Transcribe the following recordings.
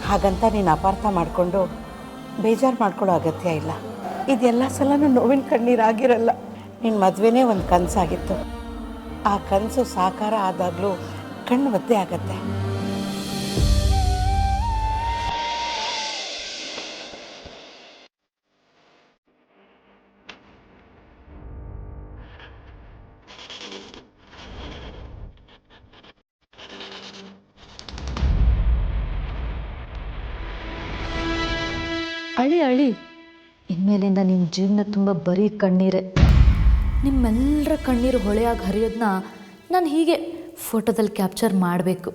ಹಾಗಂತ ನೀನು ಅಪಾರ್ಥ ಮಾಡಿಕೊಂಡು ಬೇಜಾರು ಮಾಡ್ಕೊಳ್ಳೋ ಅಗತ್ಯ ಇಲ್ಲ. ಇದೆಲ್ಲ ಸಲನೂ ನೋವಿನ ಕಣ್ಣೀರಾಗಿರಲ್ಲ. ನಿನ್ನ ಮದುವೆನೇ ಒಂದು ಕನಸಾಗಿತ್ತು. ಆ ಕನಸು ಸಾಕಾರ ಆದಾಗಲೂ ಕಣ್ಣು ಒದ್ದೆ ಆಗತ್ತೆ. ಅಳಿ ಅಳಿ, ಇನ್ಮೇಲಿಂದ ನಿಮ್ಮ ಜೀವನ ತುಂಬ ಬರೀ ಕಣ್ಣೀರೇ. ನಿಮ್ಮೆಲ್ಲರ ಕಣ್ಣೀರು ಹೊಳೆಯಾಗಿ ಹರಿಯೋದನ್ನ ನಾನು ಹೀಗೆ ಫೋಟೋದಲ್ಲಿ ಕ್ಯಾಪ್ಚರ್ ಮಾಡಬೇಕು.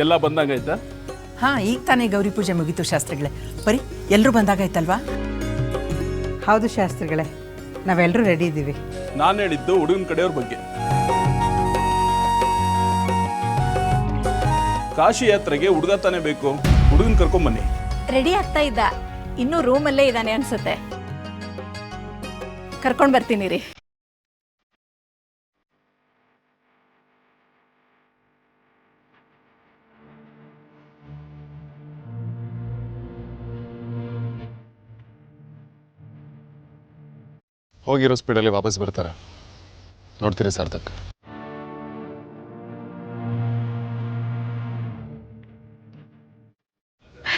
ಎಲ್ಲ ಬಂದಾಗಾಯ್ತಾ? ಹಾಂ, ಈಗ ತಾನೇ ಗೌರಿ ಪೂಜೆ ಮುಗೀತು ಶಾಸ್ತ್ರಿಗಳೇ. ಬರೀ ಎಲ್ಲರೂ ಬಂದಾಗಾಯ್ತಲ್ವಾ? ಹೌದು ಶಾಸ್ತ್ರಿಗಳೇ, ನಾವೆಲ್ಲರೂ ರೆಡಿ ಇದ್ದೀವಿ. ನಾನು ಹೇಳಿದ್ದು ಹುಡುಗನ ಕಡೆಯವ್ರ ಬಗ್ಗೆ. ಕಾಶಿ ಯಾತ್ರೆಗೆ ಹುಡುಗ ತಾನೇ ಬೇಕು, ಹುಡುಗನ ಕರ್ಕೊಂಬನ್ನಿ. ರೆಡಿ ಆಗ್ತಾ ಇದ್ದ, ಇನ್ನೂ ರೂಮಲ್ಲೇ ಇದ್ದಾನೆ ಅನ್ಸುತ್ತೆ. ಕರ್ಕೊಂಡು ಬರ್ತೀನಿ ರೀ. ಹೋಗಿರೋ ಸ್ಪೀಡಲ್ಲಿ ವಾಪಸ್ ಬರ್ತಾರೆ, ನೋಡ್ತೀರಿ ಸಾರ್ಥಕ್?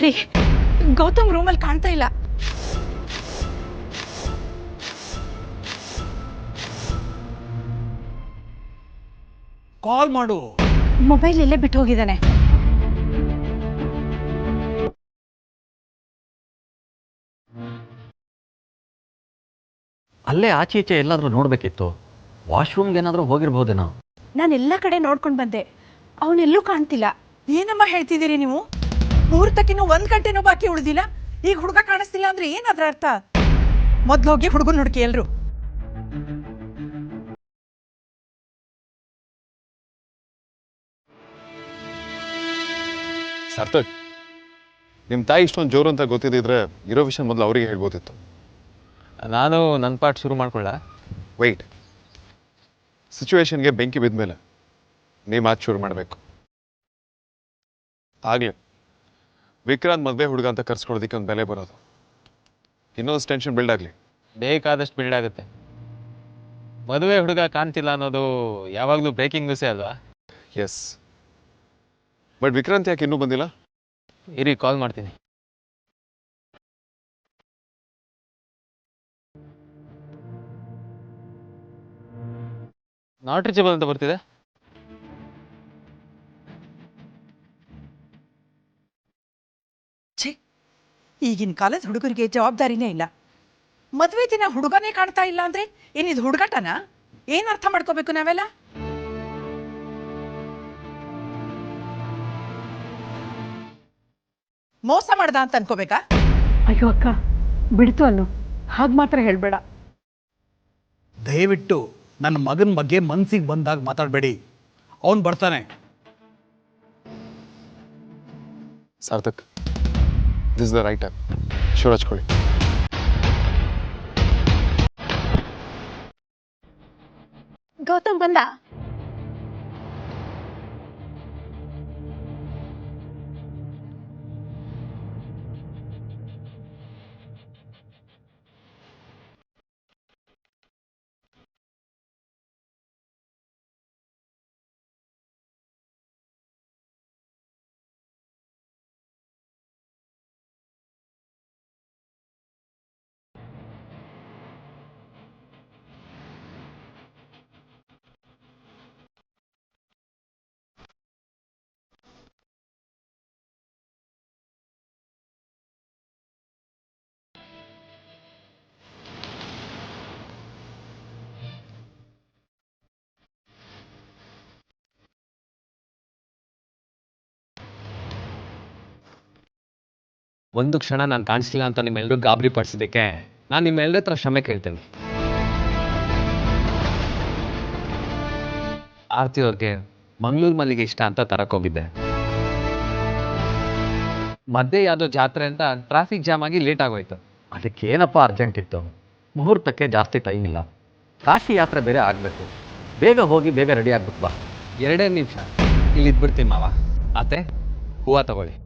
ರೀ, ಗೌತಮ್ ರೂಮಲ್ಲಿ ಕಾಣ್ತಾ ಇಲ್ಲ. ಕಾಲ್ ಮಾಡು. ಮೊಬೈಲ್ ಇಲ್ಲೇ ಬಿಟ್ಟು ಹೋಗಿದ್ದಾನೆ. ಅಲ್ಲೇ ಆಚೆ ಈಚೆ ಎಲ್ಲಾದರೂ ನೋಡಬೇಕಿತ್ತು. ವಾಶ್ರೂಮ್ಗೆ ಏನಾದರೂ ಹೋಗಿರ್ಬೋದೇನೋ. ನಾನು ಎಲ್ಲ ಕಡೆ ನೋಡ್ಕೊಂಡು ಬಂದೆ, ಅವನೆಲ್ಲೂ ಕಾಣ್ತಿಲ್ಲ. ಏನಮ್ಮ ಹೇಳ್ತಿದ್ದೀರಿ ನೀವು? ಮುಹೂರ್ತಕ್ಕಿನ್ನೂ 1 ಗಂಟೆನೂ ಬಾಕಿ ಉಳಿದಿಲ್ಲ, ಈಗ ಹುಡುಗ ಕಾಣಿಸ್ತಿಲ್ಲ ಅಂದ್ರೆ ಏನದ್ರ ಅರ್ಥ? ಮೊದ್ಲು ಹೋಗಿ ಹುಡುಗನ ಹುಡುಕಿ ಎಲ್ರು. ಸಾರ್ಥಕ್, ನಿಮ್ಮ ತಾಯಿ ಇಷ್ಟೊಂದು ಜೋರು ಅಂತ ಗೊತ್ತಿದ್ದಿದ್ರೆ ಇರೋ ವಿಷಯ ಮೊದಲು ಅವರಿಗೆ ಹೇಳ್ಬೋದಿತ್ತು. ನಾನು ನನ್ನ ಪಾಠ ಶುರು ಮಾಡ್ಕೊಳ್ಳ. ವೆಯ್ಟ್, ಸಿಚುವೇಶನ್ಗೆ ಬೆಂಕಿ ಬಿದ್ದ ಮೇಲೆ ನೀವು ಮಾತು ಶುರು ಮಾಡಬೇಕು. ಆಗಲಿ ವಿಕ್ರಾಂತ್ ಮದುವೆ ಹುಡುಗ ಅಂತ ಕರ್ಸ್ಕೊಳ್ಳೋದಕ್ಕೆ ಒಂದು ಬೆಲೆ ಬರೋದು. ಇನ್ನೊಂದು ಟೆನ್ಷನ್ ಬಿಲ್ಡ್ ಆಗಲಿ. ಬೇಕಾದಷ್ಟು ಬಿಲ್ಡ್ ಆಗುತ್ತೆ. ಮದುವೆ ಹುಡುಗ ಕಾಣ್ತಿಲ್ಲ ಅನ್ನೋದು ಯಾವಾಗಲೂ ಬ್ರೇಕಿಂಗ್ ನ್ಯೂಸೇ ಅಲ್ವಾ? ಎಸ್, ಬಟ್ ವಿಕ್ರಾಂತ್ ಯಾಕೆ ಇನ್ನೂ ಬಂದಿಲ್ಲ? ಇರಿ, ಕಾಲ್ ಮಾಡ್ತೀನಿ. ನಾಟ್ ರೀಚಬಲ್ ಅಂತ ಬರ್ತಿದೆ. ಛೇ, ಈಗಿನ ಕಾಲದ ಹುಡುಗರಿಗೆ ಜವಾಬ್ದಾರಿನೇ ಇಲ್ಲ. ಮದುವೆ ದಿನ ಹುಡುಗನೇ ಕಾಣ್ತಾ ಇಲ್ಲ ಅಂದ್ರೆ ಏನಿದು ಹುಡುಗಾಟನ? ಏನ್ ಅರ್ಥ ಮಾಡ್ಕೋಬೇಕು ನಾವೆಲ್ಲ? ಮೋಸ ಮಾಡ್ದ ಅಂತ ಅನ್ಕೋಬೇಕಾ? ಅಯ್ಯೋ ಅಕ್ಕ, ಬಿಡ್ತು ಅನ್ನು, ಹಾಗೆ ಮಾತ್ರ ಹೇಳಬೇಡ. ದಯವಿಟ್ಟು ನನ್ನ ಮಗನ ಬಗ್ಗೆ ಮನ್ಸಿಗೆ ಬಂದಾಗ ಮಾತಾಡಬೇಡಿ. ಅವನು ಬರ್ತಾನೆ. Sarthak, this the right time. ಶುರು ಹಚ್ಕೊಳ್ಳಿ. ಗೌತಮ್ ಬಂದ. ಒಂದು ಕ್ಷಣ ನಾನು ಕಾಣಿಸ್ಲಿಲ್ಲ ಅಂತ ನಿಮ್ಮೆಲ್ಲರೂ ಗಾಬರಿ ಪಡಿಸಿದ್ದಕ್ಕೆ ನಾನು ನಿಮ್ಮೆಲ್ಲರ ಹತ್ರ ಕ್ಷಮೆ ಕೇಳ್ತೇನೆ. ಆರ್ತಿ ಅವ್ರಿಗೆ ಮಂಗಳೂರು ಮಲ್ಲಿಗೆ ಇಷ್ಟ ಅಂತ ತರಕೋಗಿದ್ದೆ. ಮಧ್ಯೆ ಯಾವುದೋ ಜಾತ್ರೆ ಅಂತ ಟ್ರಾಫಿಕ್ ಜಾಮ್ ಆಗಿ ಲೇಟ್ ಆಗೋಯ್ತು. ಅದಕ್ಕೇನಪ್ಪ ಅರ್ಜೆಂಟ್ ಇತ್ತು, ಮುಹೂರ್ತಕ್ಕೆ ಜಾಸ್ತಿ ಟೈಮ್ ಇಲ್ಲ, ಕಾಶಿ ಯಾತ್ರೆ ಬೇರೆ ಆಗಬೇಕು, ಬೇಗ ಹೋಗಿ ಬೇಗ ರೆಡಿ ಆಗ್ಬೇಕು ಬಾ. 2 ನಿಮಿಷ ಇಲ್ಲಿ ಇದ್ಬಿಡ್ತೀನಿ ಮಾವ. ಆತೆ ಹೂವು ತಗೊಳ್ಳಿ.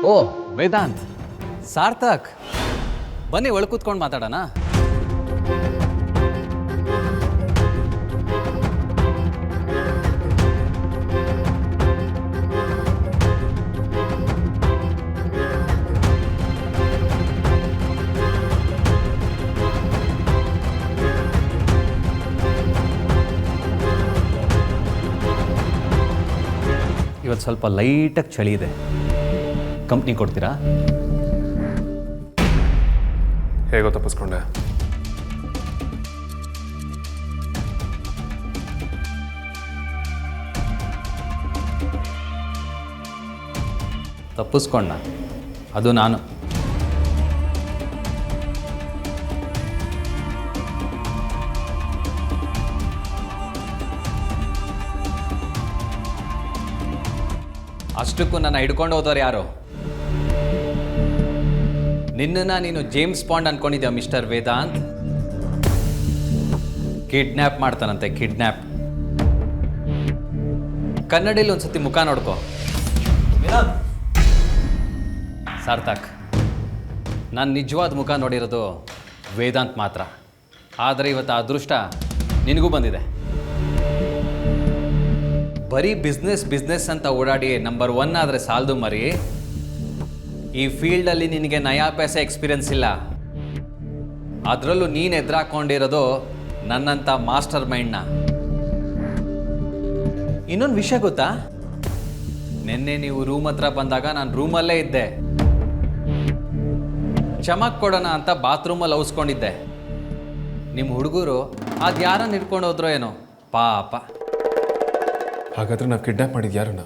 ಓ ವೇದಾಂತ್, ಸಾರ್ಥಕ್, ಬನ್ನಿ ಒಳಗೆ ಕೂತ್ಕೊಂಡು ಮಾತಾಡೋಣ. ಇವತ್ತು ಸ್ವಲ್ಪ ಲೈಟಾಗಿ ಚಳಿ ಇದೆ, ಕಂಪ್ನಿ ಕೊಡ್ತೀರಾ? ಹೇಗೋ ತಪ್ಪಿಸ್ಕೊಂಡೆ. ತಪ್ಪಿಸ್ಕೊಂಡ ಅದು ನಾನು. ಅಷ್ಟಕ್ಕೂ ನನ್ನ ಹಿಡ್ಕೊಂಡು ಹೋದವ್ರು ಯಾರು? ನಿನ್ನನ್ನು ನೀನು ಜೇಮ್ಸ್ ಬಾಂಡ್ ಅನ್ಕೊಂಡಿದ್ಯಾ ಮಿಸ್ಟರ್ ವೇದಾಂತ್? ಕಿಡ್ನ್ಯಾಪ್ ಮಾಡ್ತಾನಂತೆ, ಕಿಡ್ನ್ಯಾಪ್. ಕನ್ನಡಿಲಿ ಒಂದ್ಸತಿ ಮುಖ ನೋಡ್ಕೋ. ಸಾರ್ಥಕ್, ನಾನು ನಿಜವಾದ ಮುಖ ನೋಡಿರೋದು ವೇದಾಂತ್ ಮಾತ್ರ. ಆದರೆ ಇವತ್ತು ಆ ಅದೃಷ್ಟ ನಿನಗೂ ಬಂದಿದೆ. ಬರೀ ಬಿಸ್ನೆಸ್ ಅಂತ ಓಡಾಡಿ ನಂಬರ್ 1 ಆದರೆ ಸಾಲದು ಮರಿ. ಈ ಫೀಲ್ಡಲ್ಲಿ ನಿನಗೆ ನಯಾ ಪೈಸೆ ಎಕ್ಸ್ಪೀರಿಯನ್ಸ್ ಇಲ್ಲ. ಅದರಲ್ಲೂ ನೀನು ಎದುರಾಕೊಂಡಿರೋದು ನನ್ನಂಥ ಮಾಸ್ಟರ್ ಮೈಂಡ್ನ. ಇನ್ನೊಂದು ವಿಷಯ ಗೊತ್ತಾ? ನಿನ್ನೆ ನೀವು ರೂಮ್ ಹತ್ರ ಬಂದಾಗ ನಾನು ರೂಮಲ್ಲೇ ಇದ್ದೆ. ಚಮಕ್ ಕೊಡೋಣ ಅಂತ ಬಾತ್ರೂಮಲ್ಲಿ ಔಸ್ಕೊಂಡಿದ್ದೆ. ನಿಮ್ಮ ಹುಡುಗರು ಅದು ಯಾರನ್ನು ಹಿಡ್ಕೊಂಡು ಹೋದ್ರೋ ಏನೋ ಪಾಪ. ಹಾಗಾದ್ರೆ ನಾವು ಕಿಡ್ನಾಪ್ ಮಾಡಿದ್ದು ಯಾರನ್ನ?